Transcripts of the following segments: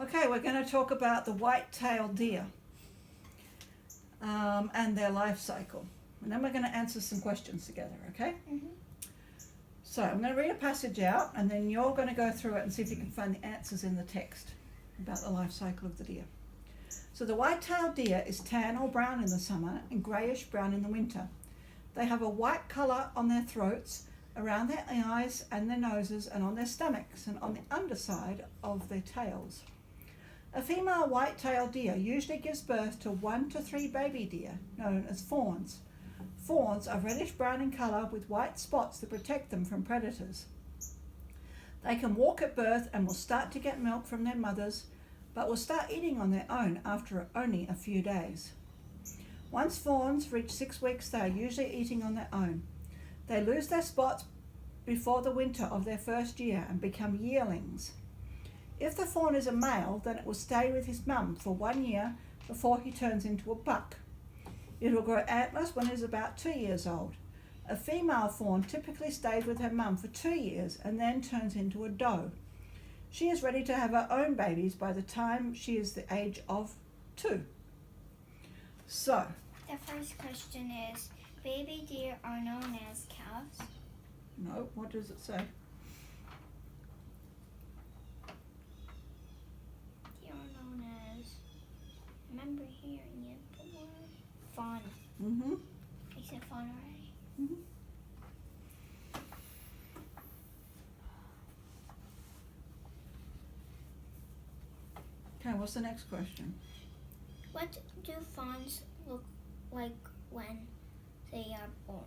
Okay, we're going to talk about the white-tailed deer and their life cycle. And then we're going to answer some questions together, okay? Mm-hmm. So I'm going to read a passage out, and then you're going to go through it and see if you can find the answers in the text about the life cycle of the deer. So the white-tailed deer is tan or brown in the summer and greyish-brown in the winter. They have a white colour on their throats, around their eyes and their noses, and on their stomachs and on the underside of their tails. A female white-tailed deer usually gives birth to 1 to 3 baby deer, known as fawns. Fawns are reddish-brown in colour with white spots that protect them from predators. They can walk at birth and will start to get milk from their mothers, but will start eating on their own after only a few days. Once fawns reach 6 weeks, they are usually eating on their own. They lose their spots before the winter of their first year and become yearlings. If the fawn is a male, then it will stay with his mum for 1 year before he turns into a buck. It will grow antlers when it is about 2 years old. A female fawn typically stays with her mum for 2 years and then turns into a doe. She is ready to have her own babies by the time she is the age of 2. So, The first question is, baby deer are known as calves. no, what does it say? Deer are known as, I remember hearing it before, fawn. Mm-hmm. I said fawn already. Mm-hmm. Okay, what's the next question? What do fawns look like when they are born?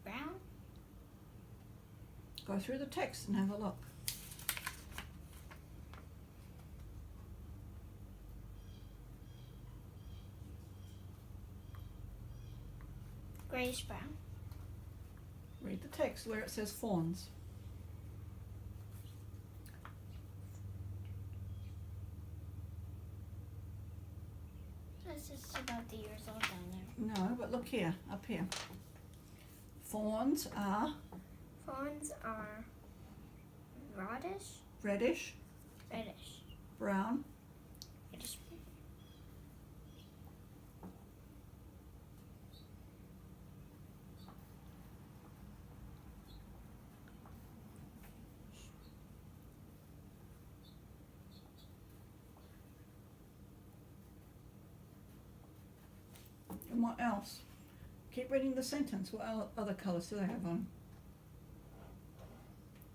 Brown? Go through the text and have a look. Grayish brown. Read the text where it says fawns. That's just about the years old down there. No, but look here, up here. Fawns are Fawns are reddish, reddish, brown, reddish. and what else? Keep reading the sentence. What other colours do they have on?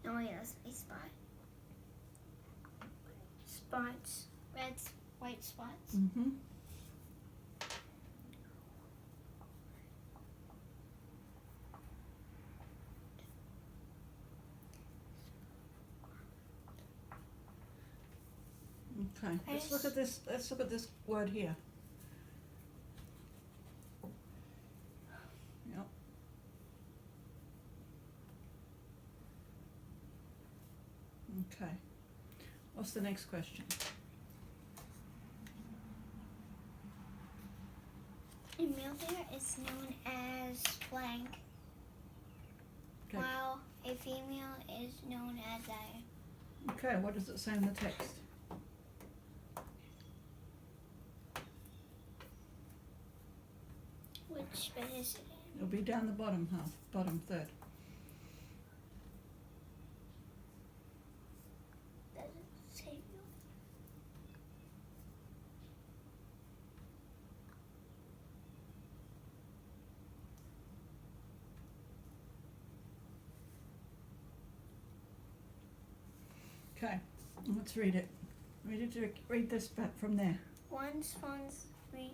Oh yes, a spot. Spots, red, white spots. Mm-hmm. Okay, let's look at this. Let's look at this word here. Yep. Okay. What's the next question? A male deer is known as blank, Okay. while a female is known as a. Okay, what does it say in the text? Which bit is it in? It'll be down the bottom half, bottom third. Does it say no? Okay, let's read it. Read this back from there. Once fawns reach.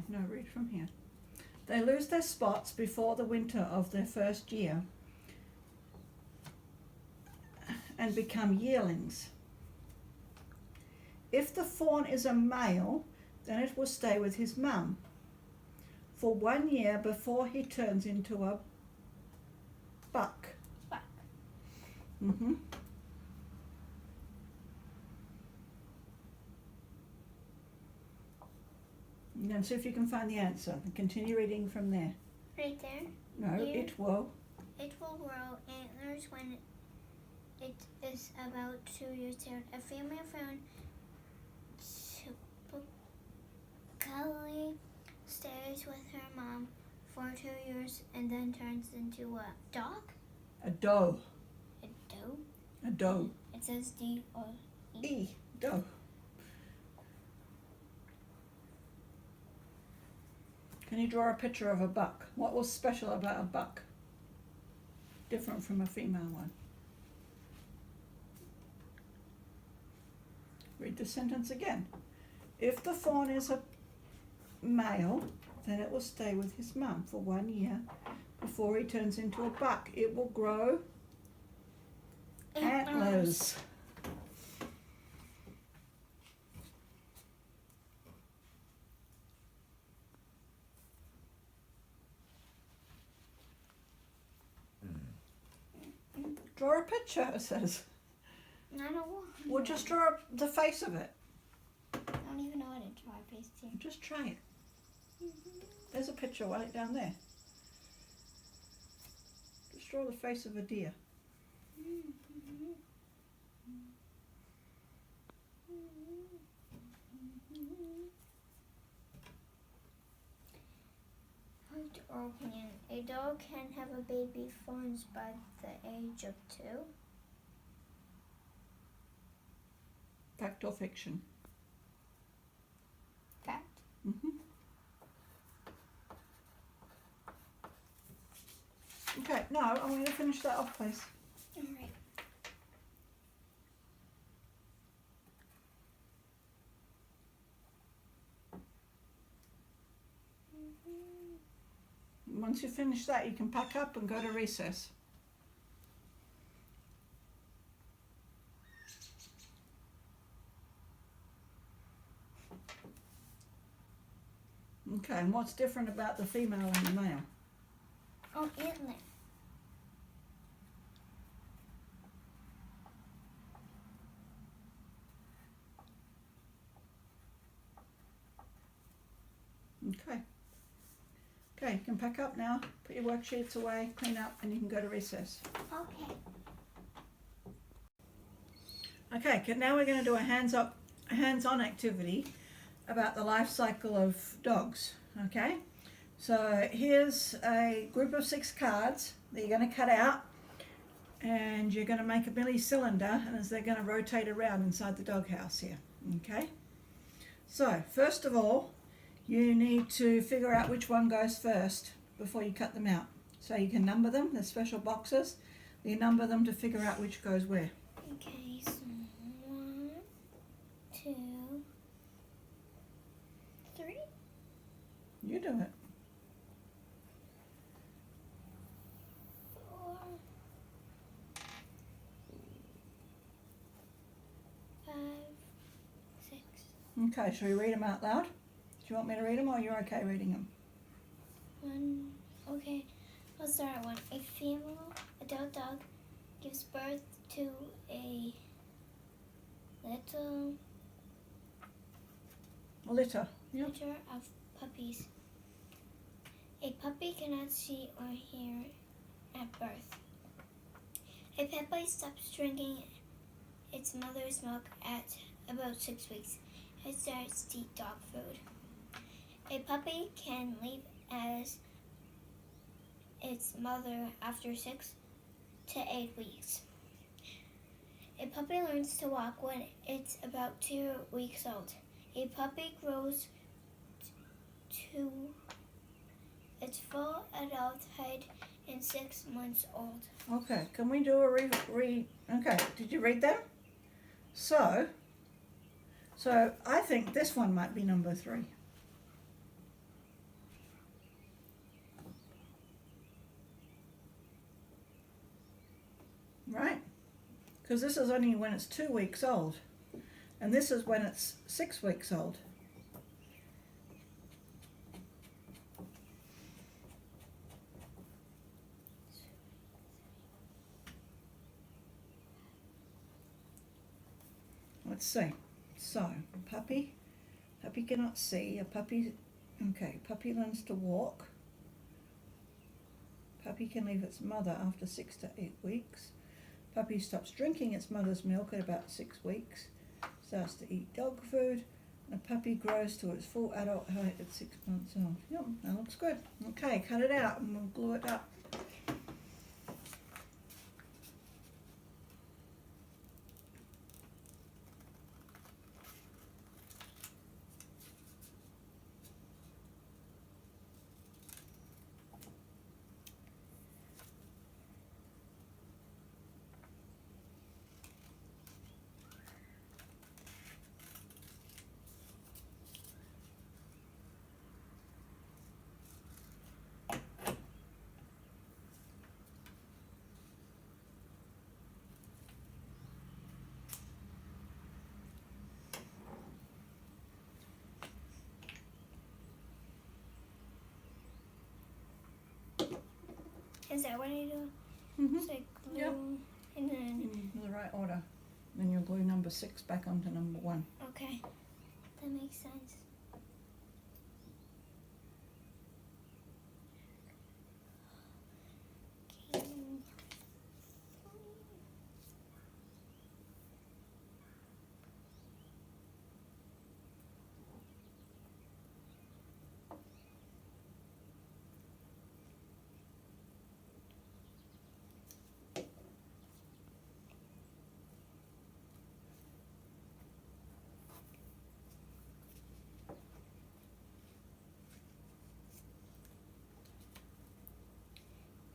No, read from here. They lose their spots before the winter of their first year and become yearlings. If the fawn is a male, then it will stay with his mum for 1 year before he turns into a buck. Buck. Mm-hmm. And then see if you can find the answer. Continue reading from there. Right there. No, Here. it will. It will grow antlers when it is about 2 years old. A female fawn typically stays with her mom for 2 years and then turns into a dog. A doe. A doe. A doe. It says D-O-E. E. Doe. Can you draw a picture of a buck? What was special about a buck? Different from a female one. Read the sentence again. If the fawn is a male, then it will stay with his mum for 1 year before he turns into a buck. It will grow antlers. Draw a picture, it says. I don't want. Well, just draw the face of it. I don't even know how to draw a face here. Just try it. There's a picture right down there. Just draw the face of a deer. Or opinion. A dog can have a baby fawns by the age of 2. Fact or fiction? Fact. Okay, no, I'm going to finish that off, please. All right. Once you finish that, you can pack up and go to recess. Okay, and what's different about the female and the male? Oh, antler. Okay. Okay, you can pack up now, put your worksheets away, clean up, and you can go to recess. Okay. Okay, now we're going to do a hands-on activity about the life cycle of dogs, okay? So here's a group of 6 cards that you're going to cut out, and you're going to make a mini cylinder, and as they're going to rotate around inside the doghouse here, okay? So first of all, you need to figure out which one goes first before you cut them out. So you can number them, there's special boxes, you number them to figure out which goes where. Okay, so 1, 2, 3. You do it. 4, 5, 6. Okay, shall we read them out loud? Do you want me to read them or you're okay reading them? 1. Okay, let's start at 1. A female adult dog gives birth to a little Litter. Yep. litter of puppies. A puppy cannot see or hear at birth. A puppy stops drinking its mother's milk at about 6 weeks. It starts to eat dog food. A puppy can leave as its mother after 6 to 8 weeks. A puppy learns to walk when it's about 2 weeks old. A puppy grows to its full adulthood in 6 months old. Okay, can we do a okay, did you read them? So I think this one might be number 3. Right? Because this is only when it's 2 weeks old. And this is when it's 6 weeks old. Let's see. So, puppy cannot see. A puppy Okay, puppy learns to walk. Puppy can leave its mother after 6 to 8 weeks. Puppy stops drinking its mother's milk at about 6 weeks. Starts to eat dog food. And a puppy grows to its full adult height at 6 months old. Yep, that looks good. Okay, cut it out and we'll glue it up. Is that what I do? Mm-hmm. So I glue Yep. and then, In the right order. Then you'll glue number 6 back onto number 1. okay, that makes sense. Okay.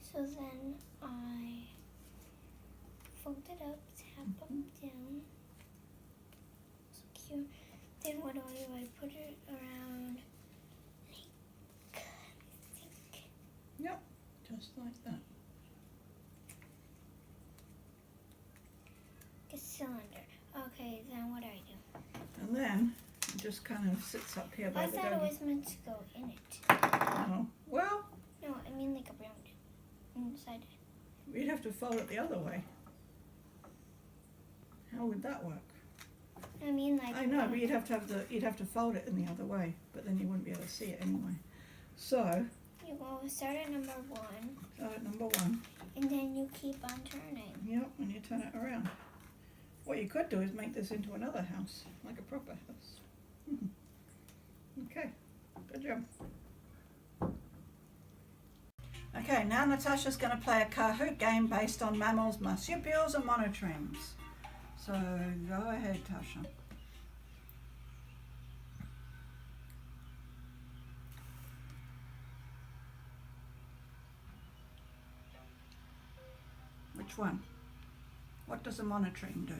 So then I fold it up, tap them down. So cute. Then what do? I put it around like, I think. Yep, just like that. A cylinder. Okay, then what do I do? And then it just kind of sits up here by I the thought it doggy. was meant to go in it. Oh, well, No, I mean like around inside. you'd have to fold it the other way. How would that work? I mean like. I know, but you'd have to fold it in the other way, but then you wouldn't be able to see it anyway. So, You go start at number 1, number 1. and then you keep on turning. Yep, and you turn it around. What you could do is make this into another house, like a proper house. Okay, good job. Okay, now Natasha's going to play a Kahoot game based on mammals, marsupials and monotremes. So go ahead, Tasha. Which one? What does a monotreme do?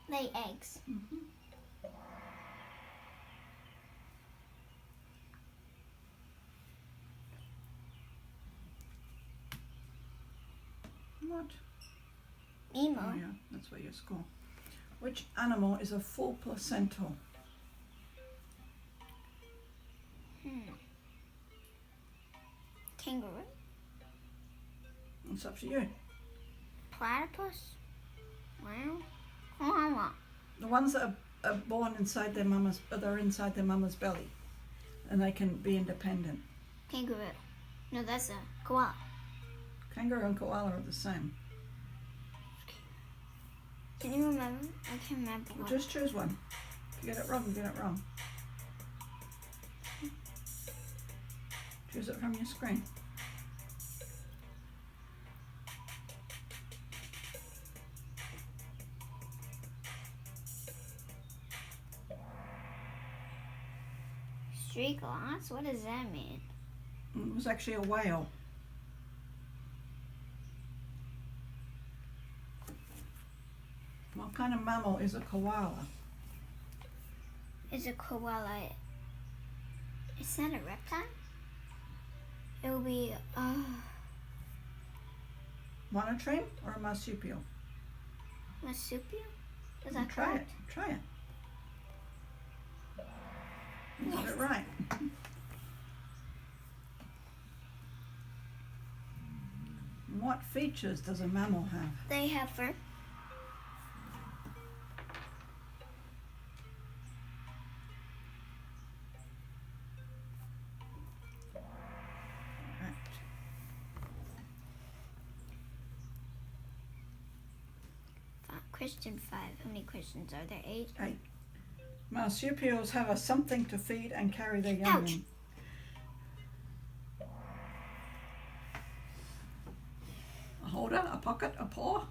Lay eggs. Mm-hmm. What? Emo. Oh yeah, that's where you score. Which animal is a full placental? Kangaroo. It's up to you. Platypus. Wow. Koala. The ones that are born inside their mama's, they're inside their mama's belly, and they can be independent. Kangaroo. No, that's a koala. Kangaroo and koala are the same. Can you remember? I can't remember. Well, just choose one. If you get it wrong, you get it wrong. Choose it from your screen. Street glass? What does that mean? It was actually a whale. What kind of mammal is a koala? Is a koala? Is that a reptile? It will be Monotreme or a marsupial? marsupial. Is that Try correct? it. Try it. You got it right. What features does a mammal have? They have fur. Question 5. How many questions are there? 8? 8. Marsupials have something to feed and carry their young Ouch. in. A holder, a pocket, a paw.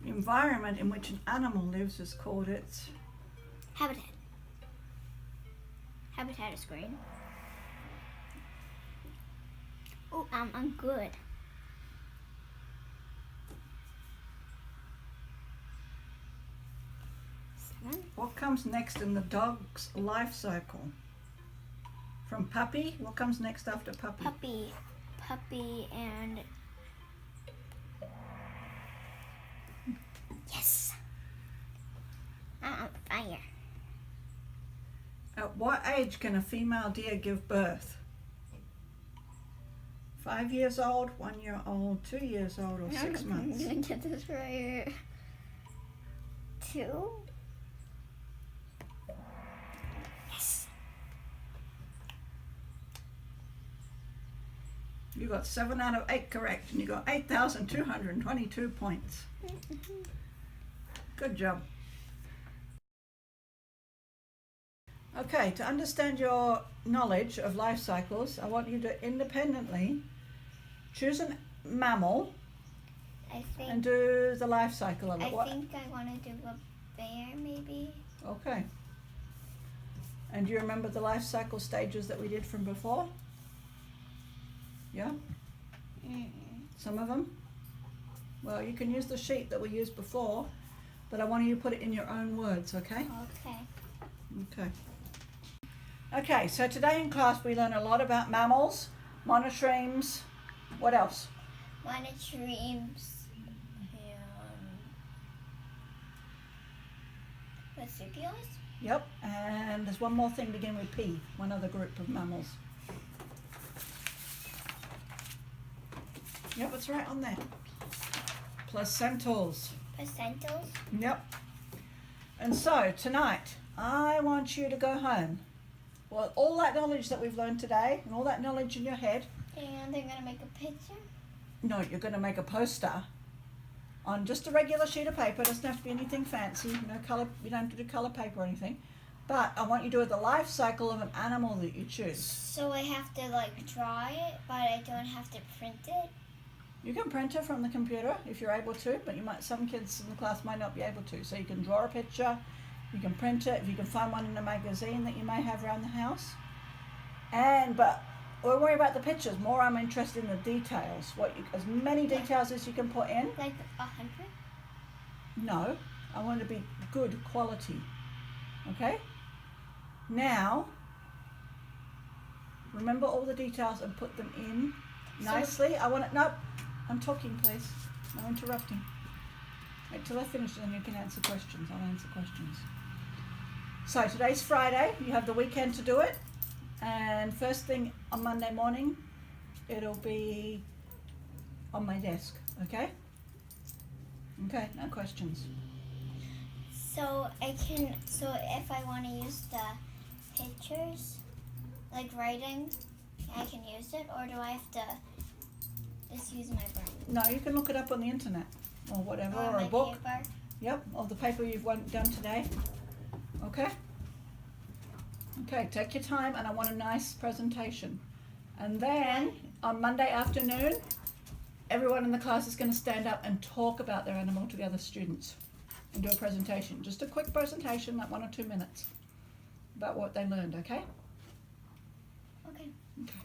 The environment in which an animal lives is called its Habitat. Habitat is green. Oh, I'm good. 7. What comes next in the dog's life cycle? From puppy, what comes next after puppy? Puppy and... Yes! I'm on fire. At what age can a female deer give birth? 5 years old, 1 year old, 2 years old, or 6 months? I'm gonna get this right. 2? Yes. You got 7 out of 8 correct, and you got 8,222 points. Good job. Okay, to understand your knowledge of life cycles, I want you to independently choose a mammal and do the life cycle of it. I think I want to do a bear, maybe. Okay. And do you remember the life cycle stages that we did from before? Yeah? Some of them? Well, you can use the sheet that we used before, but I want you to put it in your own words, okay? Okay. Okay. Okay, so today in class we learn a lot about mammals, monotremes, what else? Monotremes and marsupials. Yep, and there's one more thing beginning with P, one other group of mammals. Yep, it's right on there. Placentals. Placentals. Yep. And so tonight, I want you to go home. Well, all that knowledge that we've learned today, and all that knowledge in your head. And they're going to make a picture? No, you're going to make a poster on just a regular sheet of paper. It doesn't have to be anything fancy, color. You don't have to do color paper or anything. But I want you to do the life cycle of an animal that you choose. So I have to draw it, but I don't have to print it? You can print it from the computer if you're able to, but some kids in the class might not be able to. So you can draw a picture, you can print it, if you can find one in a magazine that you may have around the house. But don't worry about the pictures. More I'm interested in the details. As many details as you can put in. Like 100? No, I want it to be good quality. Okay? Now, remember all the details and put them in nicely. Nope, I'm talking, please. No interrupting. Wait till I finish and then you can answer questions. I'll answer questions. So today's Friday. You have the weekend to do it. And first thing on Monday morning, it'll be on my desk. Okay? Okay, no questions. So if I want to use the pictures, like writing, I can use it, or do I have to just use my brain? No, you can look it up on the internet or whatever, or a my book. Paper? Yep, or the paper you've done today. Okay? Okay, take your time, and I want a nice presentation. And then on Monday afternoon, everyone in the class is going to stand up and talk about their animal to the other students and do a presentation. Just a quick presentation, like 1 or 2 minutes, about what they learned, okay? Okay. Okay.